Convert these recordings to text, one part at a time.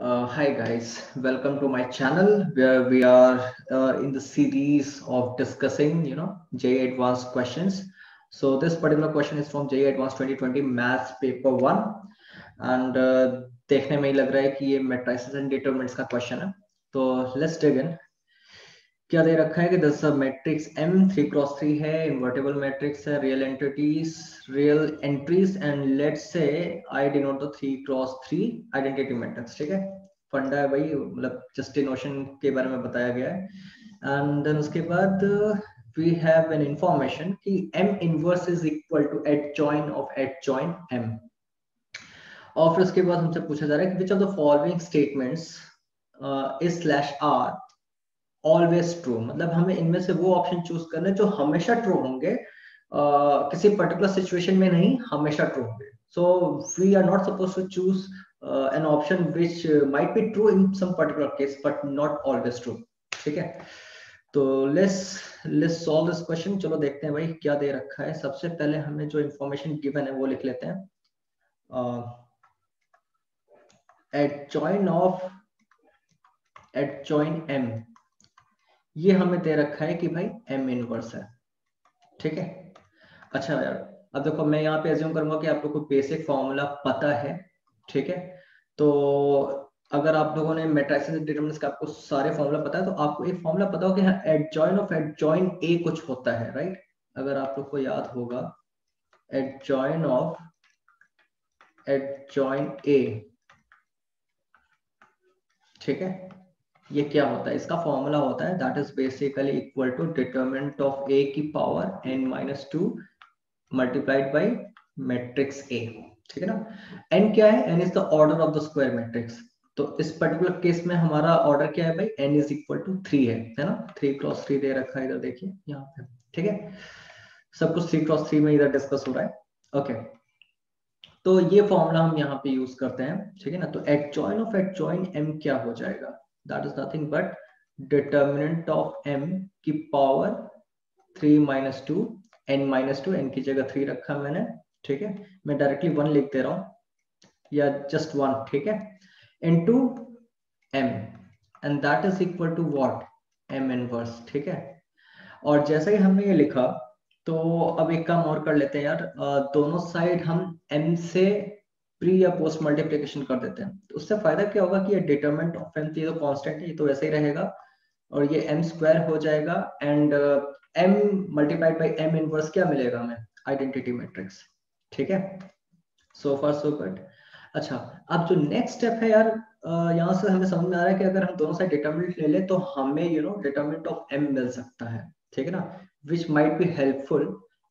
Hi guys, welcome to my channel where we are in the series of discussing, JEE Advanced questions. So this particular question is from JEE Advanced 2020 Maths Paper 1 and देखने में ही लग रहा है कि ये matrices and determinants का question है. तो let's dig in. क्या दे रखा है कि दस मैट्रिक्स M 3x3 है, इन्वर्टेबल मैट्रिक्स है, real entries and let's say I denote the 3x3 identity matrix. ठीक है, फंडा है भाई, मतलब जस्ट नोशन के बारे में बताया गया है. एंड देन उसके बाद वी हैव एन इंफॉर्मेशन कि M inverse is equal to adjoint of adjoint M. और फिर उसके बाद हमसे पूछा जा रहा है कि which of the following statements is slash are always true. मतलब हमें इनमें से वो ऑप्शन चूज करना है जो हमेशा ट्रू होंगे, किसी पर्टिकुलर सिचुएशन में नहीं, हमेशा ट्रू होंगे. So we are not suppose to choose an option which might be true in some particular case but not always true. ठीक है, तो लेट्स सॉल्व दिस क्वेश्चन. चलो देखते हैं भाई क्या दे रखा है. सबसे पहले हमें जो इंफॉर्मेशन गिवन है वो लिख लेते हैं. एडजॉइन M, ये हमें दे रखा है कि भाई M इनवर्स है. ठीक है, अच्छा यार, अब देखो मैं यहाँ पे एज्यूम करूंगा कि आप लोग को बेसिक फॉर्मूला पता है. ठीक है, तो अगर आप लोगों ने मैट्रिसेस एंड डिटरमिनेंट्स का आपको सारे फॉर्मूला पता है तो आपको एक फॉर्मूला पता हो कि हाँ एडजॉइन ऑफ एडजॉइन A कुछ होता है, राइट. अगर आप लोग को याद होगा एडजॉइन ऑफ एडजॉइन A, ठीक है, ये क्या होता है, इसका फॉर्मूला होता है that is basically equal to determinant of A की power n-2 multiplied by matrix A. ठीक है ना. n क्या है, n is the order of the square matrix. तो इस पर्टिकुलर केस में हमारा ऑर्डर क्या है भाई, n इज इक्वल टू 3 है ना. 3x3 दे रखा है इधर, देखिए यहाँ पे. ठीक है, सब कुछ 3x3 में इधर डिस्कस हो रहा है. ओके, तो ये फॉर्मूला हम यहाँ पे यूज करते हैं. ठीक है ना. तो एडजॉइन ऑफ एडजॉइन M क्या हो जाएगा, that is nothing but determinant of M की पावर 3-2 n-2, n की जगह 3 रखा मैंने. ठीक है, मैं डायरेक्टली 1 लिख दे रहा हूं या जस्ट 1. ठीक है, into M and that is equal to what, M inverse. ठीक है, और जैसे ही हमने ये लिखा तो अब एक काम और कर लेते हैं यार, दोनों साइड हम M से प्री या पोस्ट मल्टीप्लिकेशन कर देते हैं. तो उससे फायदा क्या होगा कि ये डिटरमिनेंट ऑफ M, ये तो कांस्टेंट है, ये तो वैसे ही रहेगा और ये M स्क्वायर हो जाएगा and M multiplied by M inverse क्या मिलेगा हमें, आइडेंटिटी मैट्रिक्स. ठीक है, सो फार सो गुड. अच्छा, अब जो नेक्स्ट स्टेप है यार, यहाँ से हमें समझ में आ रहा है कि अगर हम दोनों साइड डिटरमिनेंट ले ले तो हमें डिटरमिनेंट ऑफ M मिल सकता है. ठीक है ना, विच माइट बी हेल्पफुल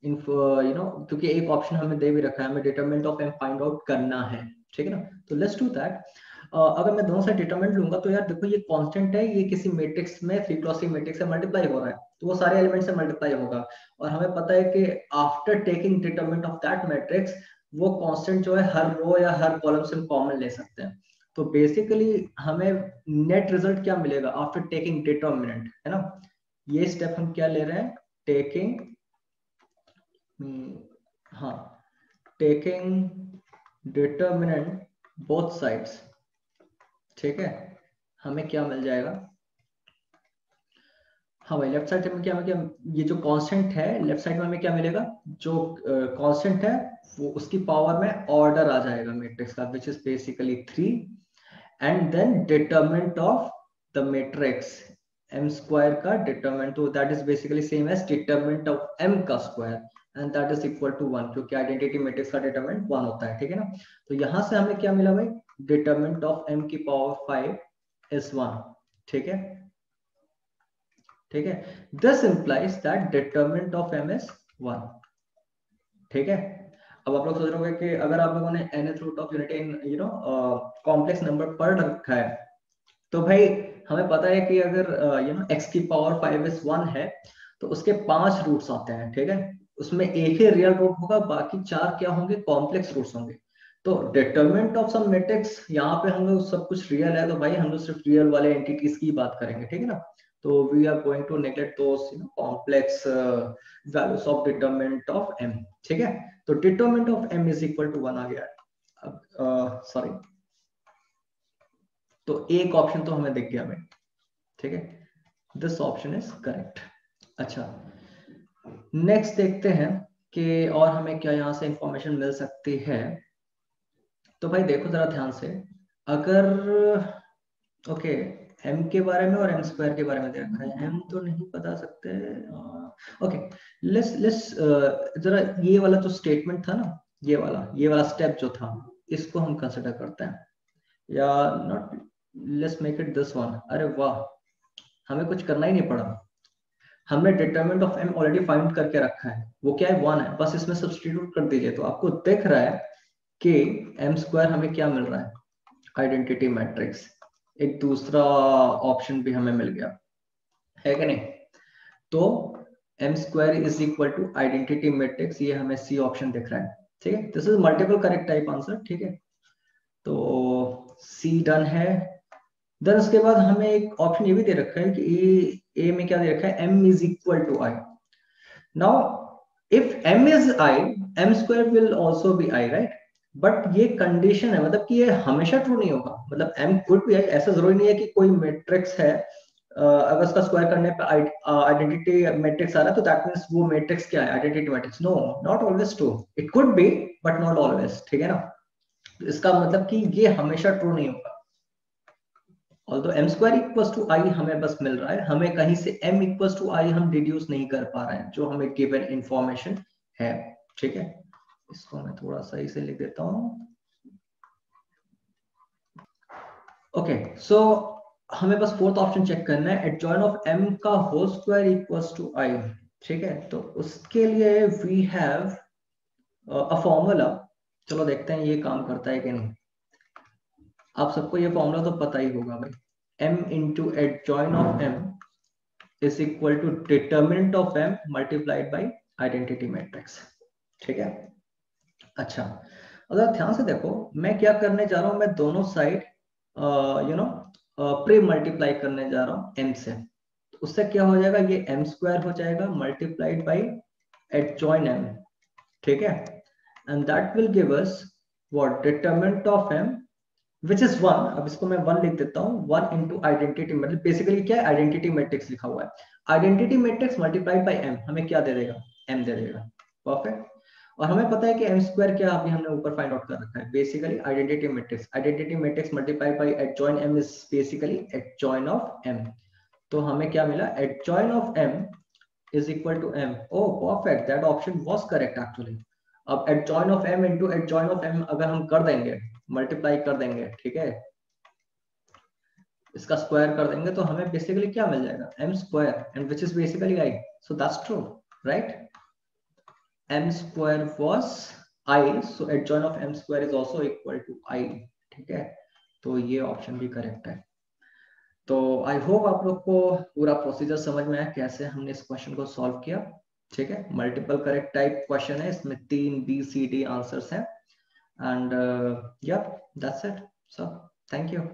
इन क्योंकि एक ऑप्शन हमें दे भी रखा है, हमें determinant of M find out करना है. ठीक है ना, तो लेट्स डू दैट. अगर मैं दोनों साइड डिटरमिनेंट लूंगा तो यार देखो ये कांस्टेंट है, ये किसी मैट्रिक्स में 3x3 मैट्रिक्स से मल्टीप्लाई हो रहा है तो वो सारे एलिमेंट से मल्टीप्लाई होगा. और हमें पता है कि after taking determinant of that matrix वो कांस्टेंट जो है हर रो या हर कॉलम से हम कॉमन ले सकते हैं. तो बेसिकली हमें नेट रिजल्ट क्या मिलेगा आफ्टर टेकिंग डिटरमिनेंट, है ना. ये स्टेप हम क्या ले रहे हैं, टेकिंग डिटरमिनेंट बोथ साइड्स. ठीक है, हमें क्या मिल जाएगा, हाँ भाई लेफ्ट साइड में क्या ये जो कांस्टेंट है लेफ्ट साइड में हमें क्या मिलेगा, जो कांस्टेंट है वो उसकी पावर में ऑर्डर आ जाएगा मैट्रिक्स का which is basically 3 and then determinant of the matrix M square का डिटरमिनेंट, तो that is basically same as determinant of M का square and that is equal to 1 क्योंकि आइडेंटिटी मैट्रिक्स का determinant 1 होता है. ठीक है ना, तो यहां से हमें क्या मिला भाई, डिटरमिनेंट ऑफ M की पावर 5 इज 1. ठीक है, ठीक है, this implies that determinant of M is 1. ठीक है, अब आप लोग सोच रहे होंगे कि अगर आप लोगों ने nth root of unity in complex number पढ़ रखा है तो भाई हमें पता है कि अगर x की पावर 5 इज 1 है तो उसके 5 रूट्स आते हैं. ठीक है, उसमें एक ही रियल रूट होगा, बाकी 4 क्या होंगे, कॉम्प्लेक्स रूट्स होंगे. तो डिटरमिनेंट ऑफ सम मैट्रिक्स यहाँ पे हम लोग सब कुछ रियल है तो भाई हम लोग सिर्फ रियल वाले एंटिटीज की बात करेंगे. ठीक है ना, तो we are going to neglect those complex values of determinant of M. ठीक है, तो determinant of M is equal to 1 आ गया. अब सॉरी, तो एक ऑप्शन तो हमें दिख गया भाई, ठीक है, दिस ऑप्शन इज करेक्ट। अच्छा, नेक्स्ट देखते हैं कि और हमें क्या यहाँ से इंफॉर्मेशन मिल सकती है। तो भाई देखो जरा ध्यान से, अगर ओके एम के बारे में और एम स्क्वायर के बारे में देखा है, एम तो नहीं बता सकते। ओके लेट्स लेट्स जरा ये वाला जो स्टेटमेंट था ना, ये वाला स्टेप जो था, इसको हम कंसिडर करते हैं, या not, let's make it this one. अरे वाह, हमें कुछ करना ही नहीं पड़ा, हमने determinant of am already find करके रखा है, वो क्या है 1 है, बस इसमें सब्स्टिट्यूट कर दीजिए तो आपको दिख रहा है कि एम स्क्वायर हमें क्या मिल रहा है, आइडेंटिटी मैट्रिक्स। एक दूसरा ऑप्शन भी हमें मिल गया है कि नहीं, तो M square is equal to identity matrix, ये हमें सी ऑप्शन दिख रहा है, ठीक है, this is multiple correct type answer, ठीक है, तो सी डन है। देन उसके बाद हमें एक ऑप्शन ये भी दे रखा है कि ए में क्या दे रखा है, m is equal to I. Now if m is i, m square will also be i, right, but ये कंडीशन है, मतलब कि ये हमेशा ट्रू नहीं होगा, मतलब m कुड बी i, ऐसा जरूरी नहीं है कि कोई मैट्रिक्स है अगर उसका स्क्वायर करने पे आइडेंटिटी मैट्रिक्स आ रहा है तो दैट मींस वो मैट्रिक्स क्या है, identity matrix. No, not always true, it could be but not always, ठीक है ना, इसका मतलब कि ये हमेशा ट्रू नहीं होगा। Although m square equals to i हमें बस मिल रहा है, हमें कहीं से m इक्वल्स टू i हम डिड्यूस नहीं कर पा रहे हैं, जो हमें गिवन इंफॉर्मेशन है, ठीक है, इसको मैं थोड़ा सही से लिख देता हूं। ओके सो हमें बस फोर्थ ऑप्शन चेक करना है, एडजॉइन ऑफ m का whole square equals to i, ठीक है, तो उसके लिए वी हैव अ फॉर्मूला, चलो देखते हैं ये काम करता है कि नहीं। आप सबको ये फॉर्मूला तो पता ही होगा भाई, m into adjoint of m is equal to determinant of m multiplied by identity matrix, ठीक है। अच्छा, अगर ध्यान से देखो मैं क्या करने जा रहा हूं, मैं दोनों साइड प्री मल्टीप्लाई करने जा रहा हूं m से, तो उससे क्या हो जाएगा, ये m स्क्वायर हो जाएगा मल्टीप्लाइड बाई एडजॉइन m, ठीक है, and that will give us what, determinant of m which is 1। अब इसको मैं 1 लिख देता हूँ, 1 इंटू आइडेंटिटी, मतलब बेसिकली क्या है, आइडेंटिटी मैट्रिक्स लिखा हुआ है, identity matrix multiplied bye m हमें क्या दे देगा, m दे देगा, परफेक्ट। और हमें पता है कि m स्क्वायर क्या अभी हमने ऊपर फाइंड आउट कर रखा है, basically identity matrix multiplied by adjoint m is basically adjoint of m, तो हमें क्या मिला, adjoint of m is equal to m। Oh perfect, that option was correct actually. अब adjoint of m into adjoint of m अगर हम कर देंगे, multiply कर देंगे, ठीक है, इसका स्क्वायर कर देंगे तो हमें बेसिकली क्या मिल जाएगा, m square, and which is basically i, so that's true, right, m square was i, so adjoint of m square is also equal to i, ठीक है, तो ये ऑप्शन भी करेक्ट है। तो आई होप आप लोग को पूरा प्रोसीजर समझ में आया कैसे हमने इस क्वेश्चन को सॉल्व किया, ठीक है, मल्टीपल करेक्ट टाइप क्वेश्चन है, इसमें 3 B C D आंसर्स हैं, and yeah, that's it, so thank you।